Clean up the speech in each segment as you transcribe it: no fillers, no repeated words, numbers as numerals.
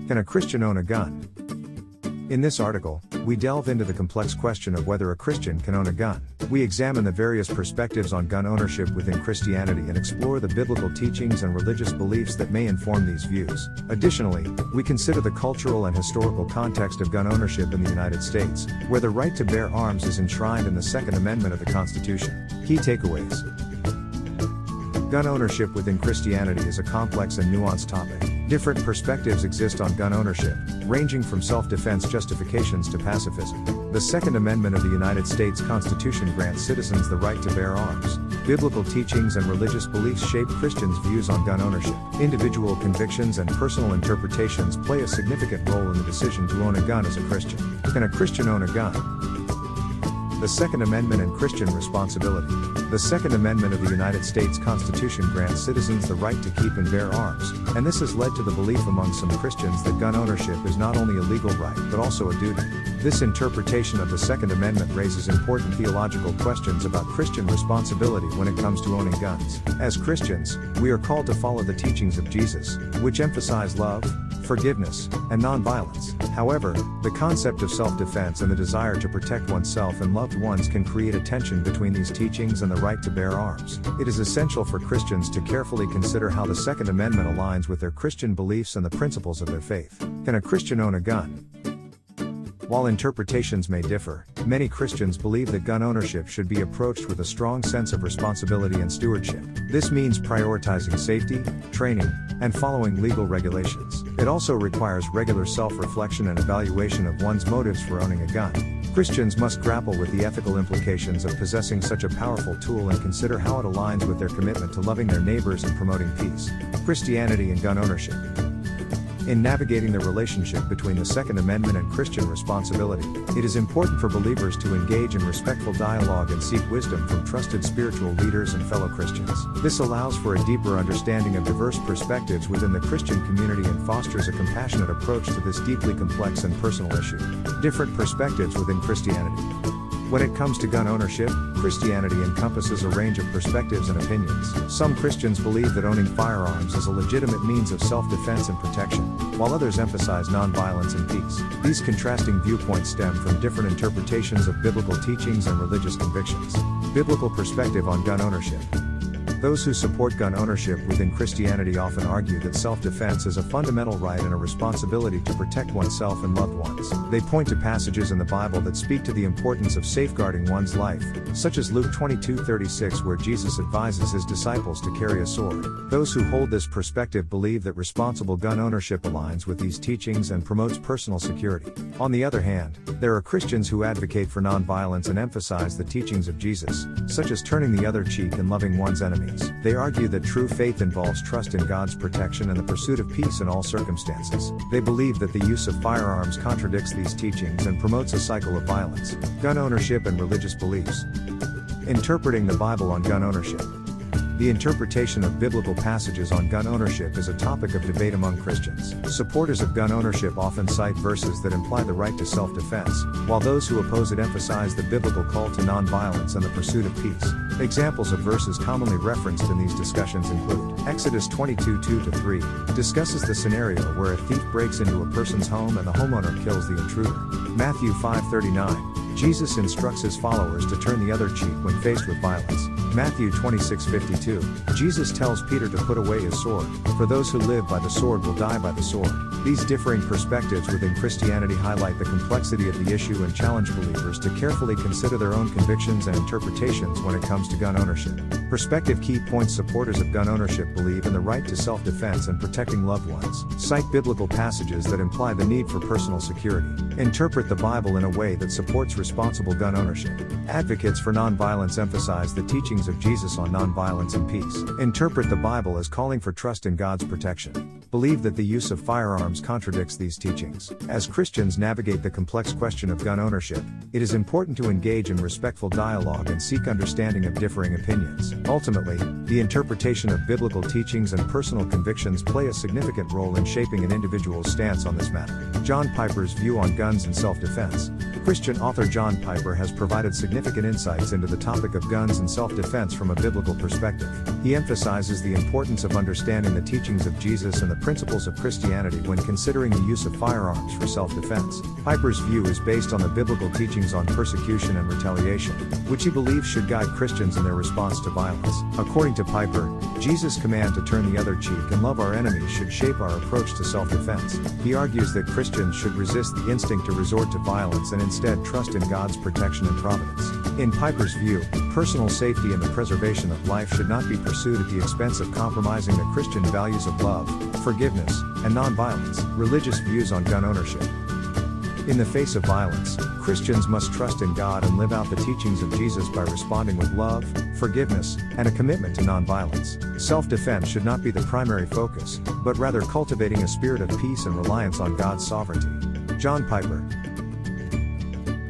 Can a Christian own a gun? In this article, we delve into the complex question of whether a Christian can own a gun. We examine the various perspectives on gun ownership within Christianity and explore the biblical teachings and religious beliefs that may inform these views. Additionally, we consider the cultural and historical context of gun ownership in the United States, where the right to bear arms is enshrined in the Second Amendment of the Constitution. Key takeaways. Gun ownership within Christianity is a complex and nuanced topic. Different perspectives exist on gun ownership, ranging from self-defense justifications to pacifism. The Second Amendment of the United States Constitution grants citizens the right to bear arms. Biblical teachings and religious beliefs shape Christians' views on gun ownership. Individual convictions and personal interpretations play a significant role in the decision to own a gun as a Christian. Can a Christian own a gun? The Second Amendment and Christian responsibility. The Second Amendment of the United States Constitution grants citizens the right to keep and bear arms, and this has led to the belief among some Christians that gun ownership is not only a legal right but also a duty. This interpretation of the Second Amendment raises important theological questions about Christian responsibility when it comes to owning guns. As Christians, we are called to follow the teachings of Jesus, which emphasize love, forgiveness, and nonviolence. However, the concept of self-defense and the desire to protect oneself and loved ones can create a tension between these teachings and the right to bear arms. It is essential for Christians to carefully consider how the Second Amendment aligns with their Christian beliefs and the principles of their faith. Can a Christian own a gun? While interpretations may differ, many Christians believe that gun ownership should be approached with a strong sense of responsibility and stewardship. This means prioritizing safety, training, and following legal regulations. It also requires regular self-reflection and evaluation of one's motives for owning a gun. Christians must grapple with the ethical implications of possessing such a powerful tool and consider how it aligns with their commitment to loving their neighbors and promoting peace. Christianity and gun ownership. In navigating the relationship between the Second Amendment and Christian responsibility, it is important for believers to engage in respectful dialogue and seek wisdom from trusted spiritual leaders and fellow Christians. This allows for a deeper understanding of diverse perspectives within the Christian community and fosters a compassionate approach to this deeply complex and personal issue. Different perspectives within Christianity. When it comes to gun ownership, Christianity encompasses a range of perspectives and opinions. Some Christians believe that owning firearms is a legitimate means of self-defense and protection, while others emphasize nonviolence and peace. These contrasting viewpoints stem from different interpretations of biblical teachings and religious convictions. Biblical perspective on gun ownership. Those who support gun ownership within Christianity often argue that self-defense is a fundamental right and a responsibility to protect oneself and loved ones. They point to passages in the Bible that speak to the importance of safeguarding one's life, such as Luke 22:36, where Jesus advises his disciples to carry a sword. Those who hold this perspective believe that responsible gun ownership aligns with these teachings and promotes personal security. On the other hand, there are Christians who advocate for nonviolence and emphasize the teachings of Jesus, such as turning the other cheek and loving one's enemies. They argue that true faith involves trust in God's protection and the pursuit of peace in all circumstances. They believe that the use of firearms contradicts these teachings and promotes a cycle of violence. Gun ownership and religious beliefs. Interpreting the Bible on gun ownership. The interpretation of biblical passages on gun ownership is a topic of debate among Christians. Supporters of gun ownership often cite verses that imply the right to self-defense, while those who oppose it emphasize the biblical call to nonviolence and the pursuit of peace. Examples of verses commonly referenced in these discussions include Exodus 22:2-3 discusses the scenario where a thief breaks into a person's home and the homeowner kills the intruder. Matthew 5:39 Jesus instructs his followers to turn the other cheek when faced with violence. Matthew 26:52 Jesus tells Peter to put away his sword, for those who live by the sword will die by the sword. These differing perspectives within Christianity highlight the complexity of the issue and challenge believers to carefully consider their own convictions and interpretations when it comes to gun ownership. Perspective key points. Supporters of gun ownership believe in the right to self-defense and protecting loved ones. Cite biblical passages that imply the need for personal security. Interpret the Bible in a way that supports responsible gun ownership. Advocates for nonviolence emphasize the teachings of Jesus on nonviolence and peace. Interpret the Bible as calling for trust in God's protection. Believe that the use of firearms contradicts these teachings. As Christians navigate the complex question of gun ownership, it is important to engage in respectful dialogue and seek understanding of differing opinions. Ultimately, the interpretation of biblical teachings and personal convictions play a significant role in shaping an individual's stance on this matter. John Piper's view on guns and self-defense. Christian author John Piper has provided significant insights into the topic of guns and self-defense from a biblical perspective. He emphasizes the importance of understanding the teachings of Jesus and the principles of Christianity when considering the use of firearms for self-defense. Piper's view is based on the biblical teachings on persecution and retaliation, which he believes should guide Christians in their response to violence. According to Piper, Jesus' command to turn the other cheek and love our enemies should shape our approach to self-defense. He argues that Christians should resist the instinct to resort to violence and instead trust in God's protection and providence. In Piper's view, personal safety and the preservation of life should not be pursued at the expense of compromising the Christian values of love, forgiveness, and nonviolence. Religious views on gun ownership. In the face of violence, Christians must trust in God and live out the teachings of Jesus by responding with love, forgiveness, and a commitment to nonviolence. Self-defense should not be the primary focus, but rather cultivating a spirit of peace and reliance on God's sovereignty. John Piper.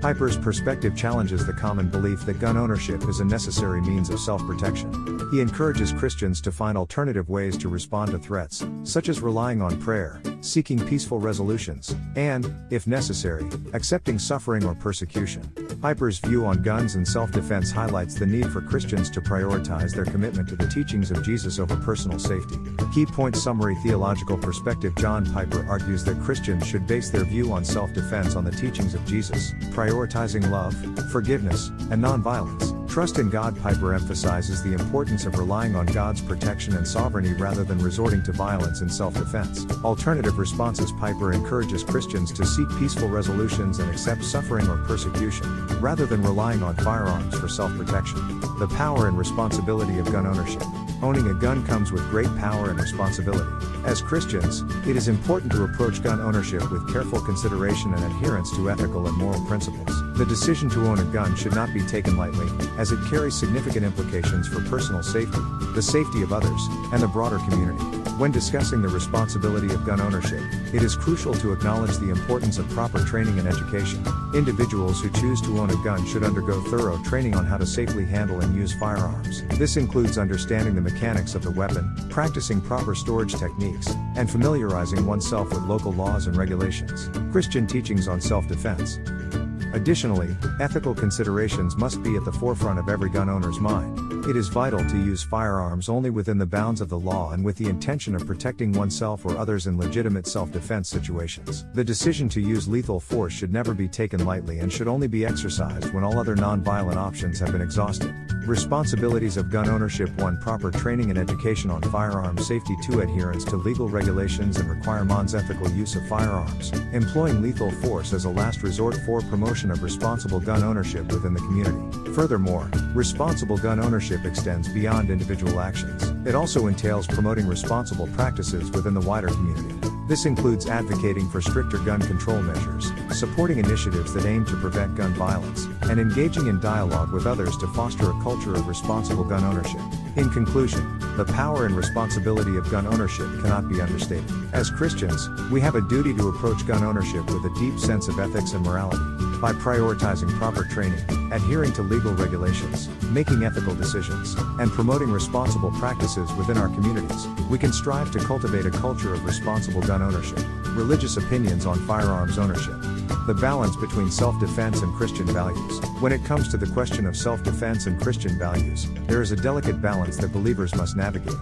Piper's perspective challenges the common belief that gun ownership is a necessary means of self-protection. He encourages Christians to find alternative ways to respond to threats, such as relying on prayer, seeking peaceful resolutions, and, if necessary, accepting suffering or persecution. Piper's view on guns and self-defense highlights the need for Christians to prioritize their commitment to the teachings of Jesus over personal safety. Key point summary. Theological perspective. John Piper argues that Christians should base their view on self-defense on the teachings of Jesus, prioritizing love, forgiveness, and nonviolence. Trust in God. Piper emphasizes the importance of relying on God's protection and sovereignty rather than resorting to violence in self-defense. Alternative responses. Piper encourages Christians to seek peaceful resolutions and accept suffering or persecution, rather than relying on firearms for self-protection. The power and responsibility of gun ownership. Owning a gun comes with great power and responsibility. As Christians, it is important to approach gun ownership with careful consideration and adherence to ethical and moral principles. The decision to own a gun should not be taken lightly, as it carries significant implications for personal safety, the safety of others, and the broader community. When discussing the responsibility of gun ownership, it is crucial to acknowledge the importance of proper training and education. Individuals who choose to own a gun should undergo thorough training on how to safely handle and use firearms. This includes understanding the mechanics of the weapon, practicing proper storage techniques, and familiarizing oneself with local laws and regulations. Christian teachings on self-defense. Additionally, ethical considerations must be at the forefront of every gun owner's mind. It is vital to use firearms only within the bounds of the law and with the intention of protecting oneself or others in legitimate self-defense situations. The decision to use lethal force should never be taken lightly and should only be exercised when all other non-violent options have been exhausted. Responsibilities of gun ownership. 1. Proper training and education on firearm safety. 2. Adherence to legal regulations and requirements. Ethical use of firearms. Employing lethal force as a last resort. 4. Promotion of responsible gun ownership within the community. Furthermore, responsible gun ownership extends beyond individual actions. It also entails promoting responsible practices within the wider community. This includes advocating for stricter gun control measures, supporting initiatives that aim to prevent gun violence, and engaging in dialogue with others to foster a culture of responsible gun ownership. In conclusion, the power and responsibility of gun ownership cannot be understated. As Christians, we have a duty to approach gun ownership with a deep sense of ethics and morality. By prioritizing proper training, adhering to legal regulations, making ethical decisions, and promoting responsible practices within our communities, we can strive to cultivate a culture of responsible gun ownership. Religious opinions on firearms ownership. The balance between self-defense and Christian values. When it comes to the question of self-defense and Christian values, there is a delicate balance that believers must navigate.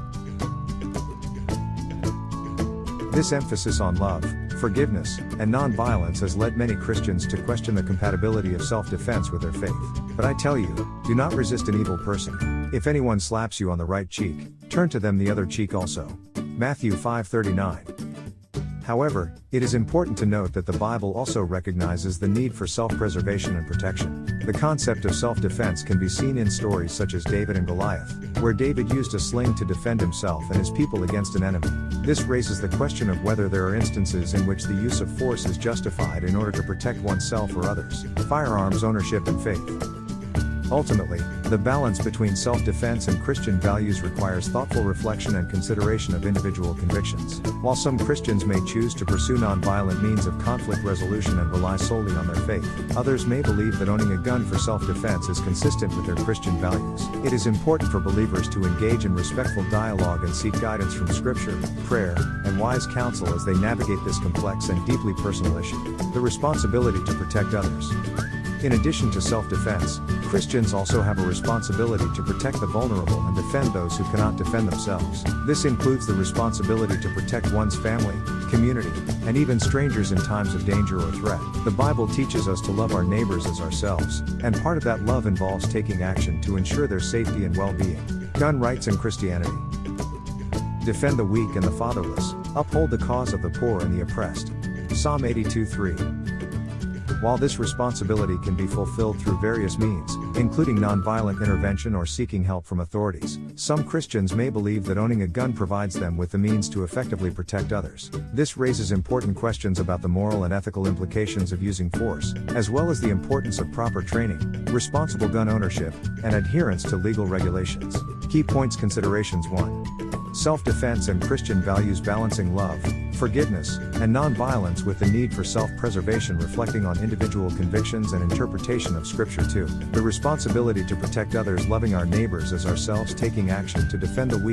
This emphasis on love, forgiveness, and non-violence has led many Christians to question the compatibility of self-defense with their faith. But I tell you, do not resist an evil person. If anyone slaps you on the right cheek, turn to them the other cheek also. Matthew 5:39. However, it is important to note that the Bible also recognizes the need for self-preservation and protection. The concept of self-defense can be seen in stories such as David and Goliath, where David used a sling to defend himself and his people against an enemy. This raises the question of whether there are instances in which the use of force is justified in order to protect oneself or others. Firearms ownership and faith. Ultimately, the balance between self-defense and Christian values requires thoughtful reflection and consideration of individual convictions. While some Christians may choose to pursue non-violent means of conflict resolution and rely solely on their faith, others may believe that owning a gun for self-defense is consistent with their Christian values. It is important for believers to engage in respectful dialogue and seek guidance from Scripture, prayer, and wise counsel as they navigate this complex and deeply personal issue. The responsibility to protect others. In addition to self-defense, Christians also have a responsibility to protect the vulnerable and defend those who cannot defend themselves. This includes the responsibility to protect one's family, community, and even strangers in times of danger or threat. The Bible teaches us to love our neighbors as ourselves, and part of that love involves taking action to ensure their safety and well-being. Gun rights in Christianity. Defend the weak and the fatherless. Uphold the cause of the poor and the oppressed. Psalm 82:3. While this responsibility can be fulfilled through various means, including nonviolent intervention or seeking help from authorities, some Christians may believe that owning a gun provides them with the means to effectively protect others. This raises important questions about the moral and ethical implications of using force, as well as the importance of proper training, responsible gun ownership, and adherence to legal regulations. Key points considerations 1. Self-defense and Christian values balancing love, forgiveness, and non-violence with the need for self-preservation reflecting on individual convictions and interpretation of Scripture. 2. The responsibility to protect others, loving our neighbors as ourselves, taking action to defend the weak